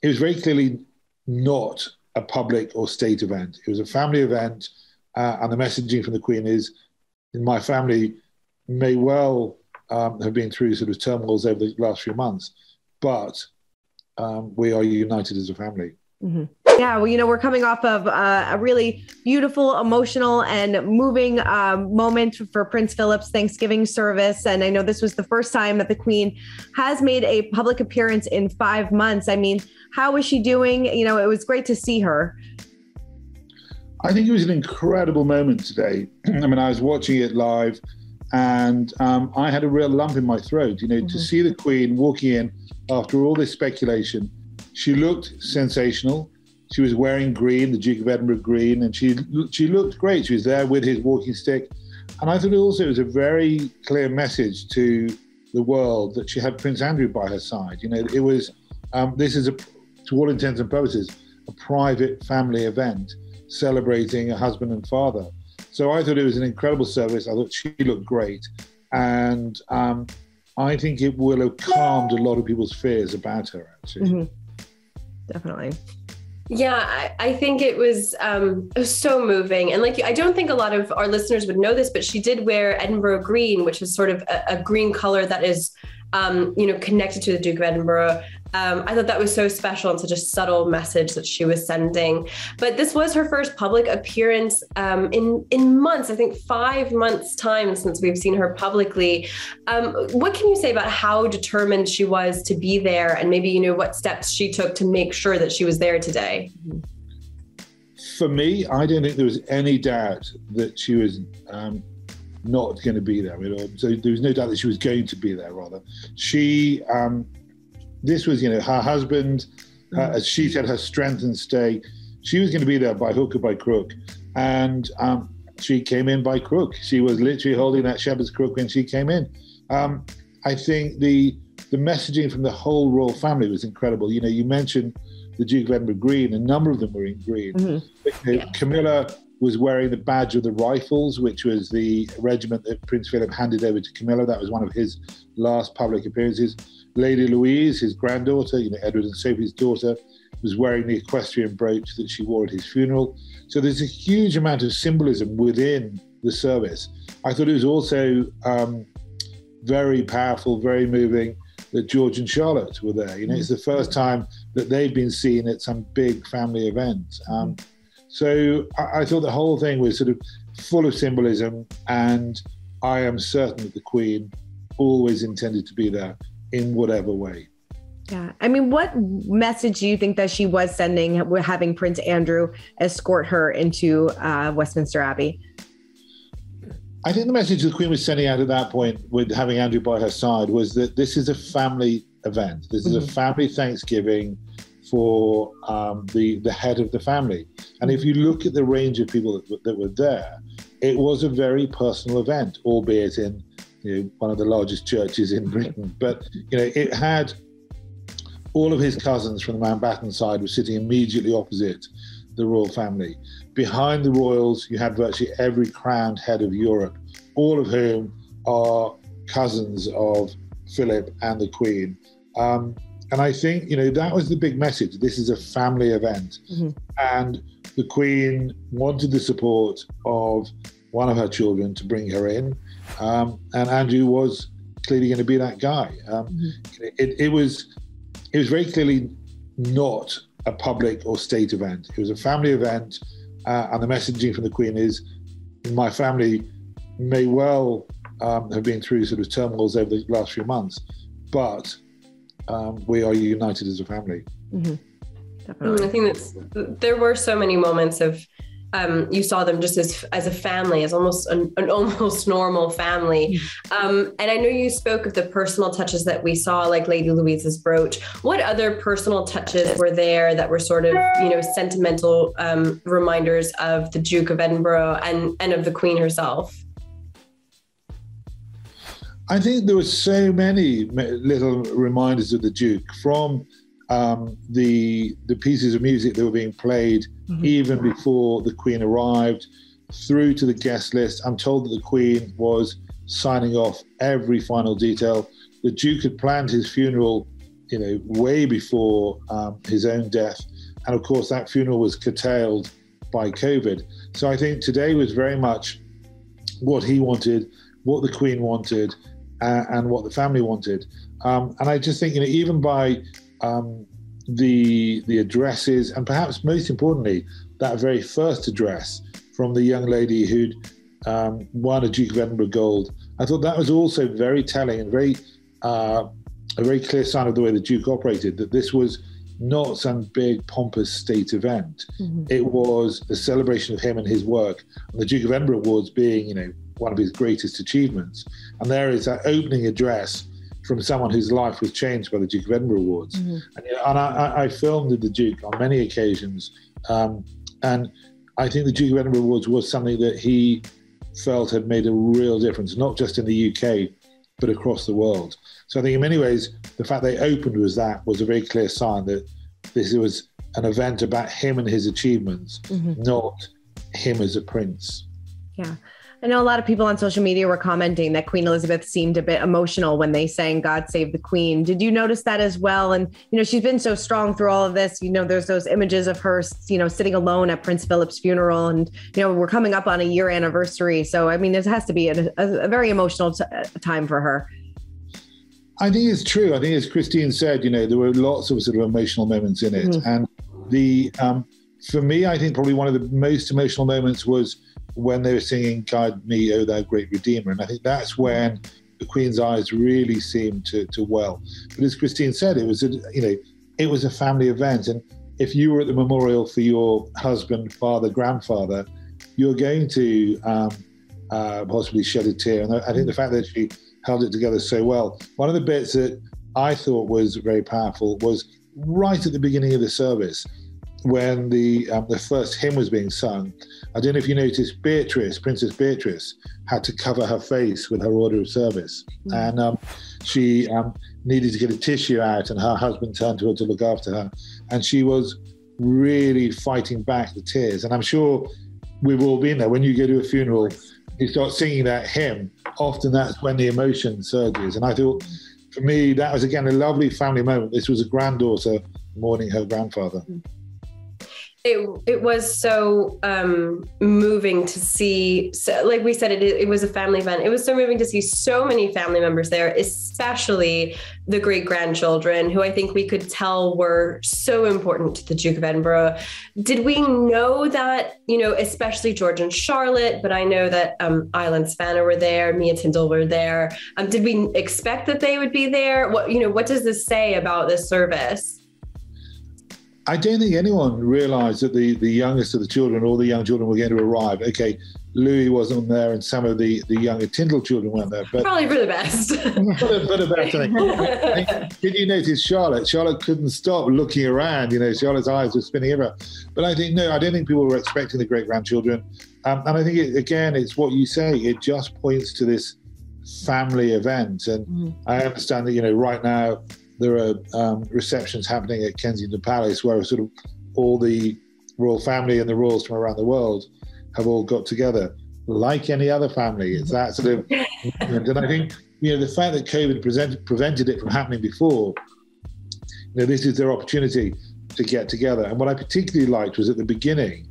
it was very clearly not a public or state event. It was a family event, and the messaging from the Queen is, my family may well have been through sort of turmoils over the last few months, but we are united as a family. Mm-hmm. Yeah, well, we're coming off of a really beautiful, emotional, and moving moment for Prince Philip's Thanksgiving service. And I know this was the first time that the Queen has made a public appearance in 5 months. I mean, how is she doing? It was great to see her. I think it was an incredible moment today. I mean, I was watching it live, and I had a real lump in my throat, to see the Queen walking in after all this speculation. She looked sensational. She was wearing green, the Duke of Edinburgh green, and she looked great. She was there with his walking stick. And I thought also it was a very clear message to the world that she had Prince Andrew by her side. It was, this is, to all intents and purposes, a private family event celebrating a husband and father. So I thought it was an incredible service. I thought she looked great. And I think it will have calmed a lot of people's fears about her, actually. Mm-hmm. Definitely. Yeah, I think it was so moving. And I don't think a lot of our listeners would know this, but she did wear Edinburgh green, which is sort of a green color that is, connected to the Duke of Edinburgh. I thought that was so special and such a subtle message that she was sending. But this was her first public appearance in months, I think 5 months time since we've seen her publicly. What can you say about how determined she was to be there, and maybe, what steps she took to make sure that she was there today? For me, I don't think there was any doubt that she was not going to be there. So there was no doubt that she was going to be there, rather. She... This was, her husband, as she said, her strength and stay. She was going to be there by hook or by crook. And she came in by crook. She was literally holding that shepherd's crook when she came in. I think the messaging from the whole royal family was incredible. You mentioned the Duke of Edinburgh green. A number of them were in green. Mm-hmm. Camilla was wearing the badge of the Rifles, which was the regiment that Prince Philip handed over to Camilla. That was one of his last public appearances. Lady Louise, his granddaughter, Edward and Sophie's daughter, was wearing the equestrian brooch that she wore at his funeral. So there's a huge amount of symbolism within the service. I thought it was also very powerful, very moving that George and Charlotte were there. It's the first time that they've been seen at some big family event. So I thought the whole thing was sort of full of symbolism, and I am certain that the Queen always intended to be there in whatever way. Yeah. I mean, what message do you think that she was sending, having Prince Andrew escort her into Westminster Abbey? I think the message the Queen was sending out at that point, with having Andrew by her side, was that this is a family event. This is a family Thanksgiving for the head of the family. And if you look at the range of people that were there, it was a very personal event, albeit in one of the largest churches in Britain. But, it had all of his cousins from the Mountbatten side were sitting immediately opposite the royal family. Behind the royals, you had virtually every crowned head of Europe, all of whom are cousins of Philip and the Queen. And I think, that was the big message. This is a family event. Mm-hmm. And the Queen wanted the support of one of her children to bring her in. And Andrew was clearly going to be that guy. It was very clearly not a public or state event. It was a family event, and the messaging from the Queen is, my family may well have been through sort of turmoils over the last few months, but we are united as a family. Mm-hmm. Definitely. I think there were so many moments of you saw them just as a family, as almost an almost normal family. And I know you spoke of the personal touches that we saw, like Lady Louise's brooch. What other personal touches were there that were sort of, sentimental reminders of the Duke of Edinburgh and of the Queen herself? I think there were so many little reminders of the Duke, from the pieces of music that were being played even before the Queen arrived, through to the guest list. I'm told that the Queen was signing off every final detail. The Duke had planned his funeral way before his own death. And of course, that funeral was curtailed by COVID. So I think today was very much what he wanted, what the Queen wanted, and what the family wanted. And I just think, even by the addresses, and perhaps most importantly, that very first address from the young lady who'd won a Duke of Edinburgh Gold, I thought that was also very telling and a very clear sign of the way the Duke operated, that this was not some big pompous state event. Mm-hmm. It was a celebration of him and his work, and the Duke of Edinburgh Awards being, one of his greatest achievements. And there is that opening address from someone whose life was changed by the Duke of Edinburgh Awards. Mm-hmm. And I filmed with the Duke on many occasions, and I think the Duke of Edinburgh Awards was something that he felt had made a real difference, not just in the UK, but across the world. So I think in many ways, the fact they opened was a very clear sign that this was an event about him and his achievements, mm-hmm. not him as a prince. Yeah. I know a lot of people on social media were commenting that Queen Elizabeth seemed a bit emotional when they sang God Save the Queen. Did you notice that as well? And, she's been so strong through all of this. There's those images of her, sitting alone at Prince Philip's funeral. And, we're coming up on a year anniversary. So, it has to be a very emotional time for her. I think it's true. I think, as Christine said, there were lots of sort of emotional moments in it. Mm-hmm. And for me, I think probably one of the most emotional moments was when they were singing Guide Me, O Thou Great Redeemer. And I think that's when the Queen's eyes really seemed to well. But as Christine said, it was a family event. And if you were at the memorial for your husband, father, grandfather, you're going to possibly shed a tear. And I think the fact that she held it together so well. One of the bits that I thought was very powerful was right at the beginning of the service, when the first hymn was being sung. I don't know if you noticed, Princess Beatrice, had to cover her face with her order of service. Mm-hmm. And she needed to get a tissue out, and her husband turned to her to look after her. And she was really fighting back the tears. And I'm sure we've all been there. When you go to a funeral, you start singing that hymn, often that's when the emotion surges. And I thought, for me, that was, again, a lovely family moment. This was a granddaughter mourning her grandfather. Mm-hmm. It was so moving to see, so, like we said, it was a family event. It was so moving to see so many family members there, especially the great-grandchildren, who I think we could tell were so important to the Duke of Edinburgh. Did we know that, especially George and Charlotte, but I know that Isla and Savannah were there, Mia Tyndall were there. Did we expect that they would be there? What does this say about this service? I don't think anyone realised that the youngest of the children, all the young children, were going to arrive. Okay, Louis wasn't there, and some of the younger Tyndall children weren't there. But probably for the best. for the best, I think. Did you notice Charlotte? Charlotte couldn't stop looking around. Charlotte's eyes were spinning everywhere. But I think, no, I don't think people were expecting the great-grandchildren. And I think, it's what you say. It just points to this family event. And I understand that, right now, there are receptions happening at Kensington Palace where sort of all the royal family and the royals from around the world have all got together, like any other family. It's that sort of, and I think, the fact that COVID prevented it from happening before, this is their opportunity to get together. And what I particularly liked was at the beginning,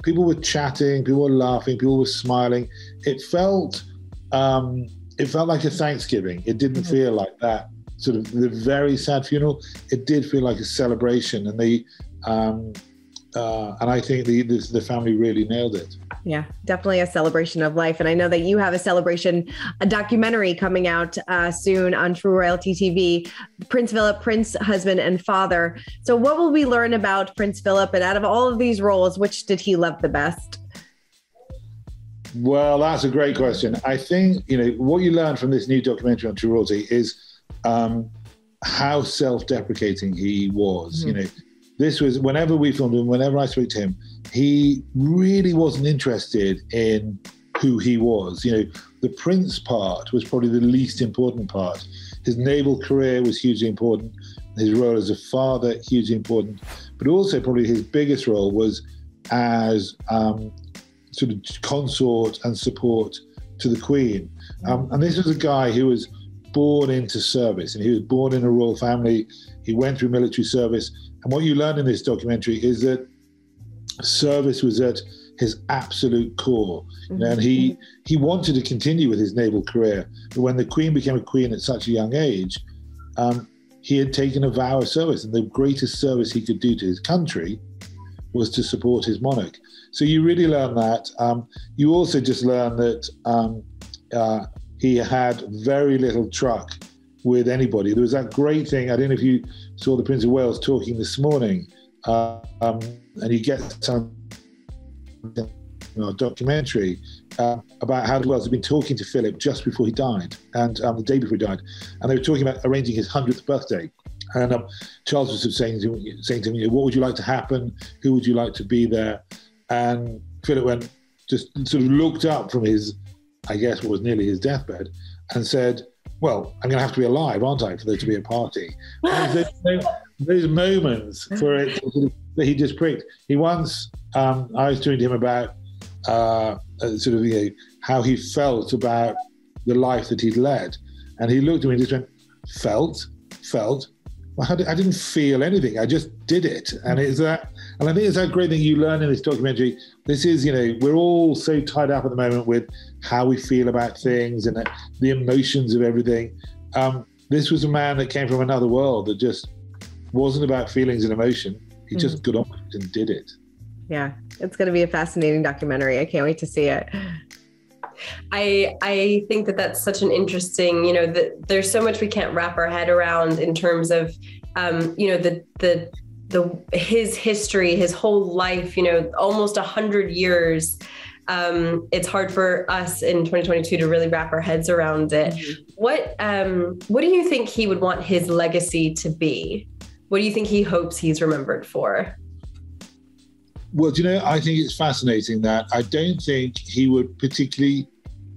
people were chatting, people were laughing, people were smiling. It felt like a Thanksgiving. It didn't feel like that sort of the very sad funeral. It did feel like a celebration, and and I think the family really nailed it. Yeah, definitely a celebration of life. And I know that you have a documentary coming out soon on True Royalty TV, Prince Philip, Prince, Husband and Father. So what will we learn about Prince Philip? And out of all of these roles, which did he love the best? Well, that's a great question. I think, what you learn from this new documentary on True Royalty is how self-deprecating he was. This was, whenever we filmed him, whenever I spoke to him, he really wasn't interested in who he was. The prince part was probably the least important part. His naval career was hugely important. His role as a father, hugely important. But also probably his biggest role was as sort of consort and support to the Queen. And this was a guy who was born into service, and he was born in a royal family. He went through military service. And what you learn in this documentary is that service was at his absolute core. Mm-hmm. And he wanted to continue with his naval career. But when the Queen became a queen at such a young age, he had taken a vow of service. And the greatest service he could do to his country was to support his monarch. So you really learn that. You also just learn that he had very little truck with anybody. There was that great thing, I don't know if you saw the Prince of Wales talking this morning, and you get some documentary about how Wales had been talking to Philip just before he died, and the day before he died, and they were talking about arranging his 100th birthday. And Charles was sort of saying to him, what would you like to happen? Who would you like to be there? And Philip just sort of looked up from his, I guess, what was nearly his deathbed, and said, well, I'm going to have to be alive, aren't I, for there to be a party? And those moments for it that he just pricked. He once, I was talking to him about how he felt about the life that he'd led. And he looked at me and just went, felt? Well, I didn't feel anything. I just did it. And it's that, and I think it's that great thing you learn in this documentary. This is, we're all so tied up at the moment with how we feel about things and the emotions of everything. This was a man that came from another world that just wasn't about feelings and emotion. He just got on with it and did it. Yeah, it's going to be a fascinating documentary. I can't wait to see it. I think that's such an interesting, there's so much we can't wrap our head around in terms of, his history, his whole life, almost 100 years. It's hard for us in 2022 to really wrap our heads around it. Mm-hmm. What do you think he would want his legacy to be? What do you think he hopes he's remembered for? Well, I think it's fascinating that I don't think he would particularly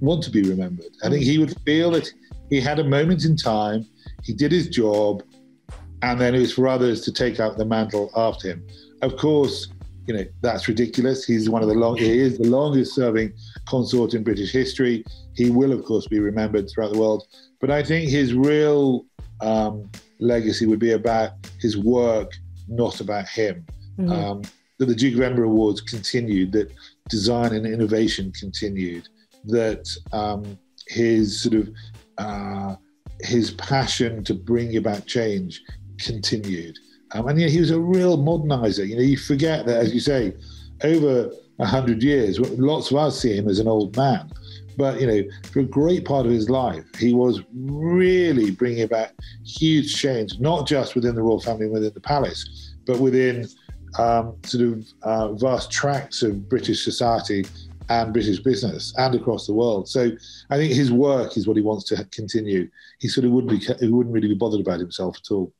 want to be remembered. I think he would feel that he had a moment in time, he did his job, and then it was for others to take up the mantle after him. Of course, that's ridiculous. He is the longest serving consort in British history. He will, of course, be remembered throughout the world. But I think his real legacy would be about his work, not about him. Mm-hmm. That the Duke of Edinburgh Awards continued, that design and innovation continued, that his passion to bring about change continued. And he was a real modernizer. You forget that, as you say, over 100 years, lots of us see him as an old man. But, for a great part of his life, he was really bringing about huge change, not just within the royal family, within the palace, but within vast tracts of British society and British business and across the world. So I think his work is what he wants to continue. He wouldn't really be bothered about himself at all.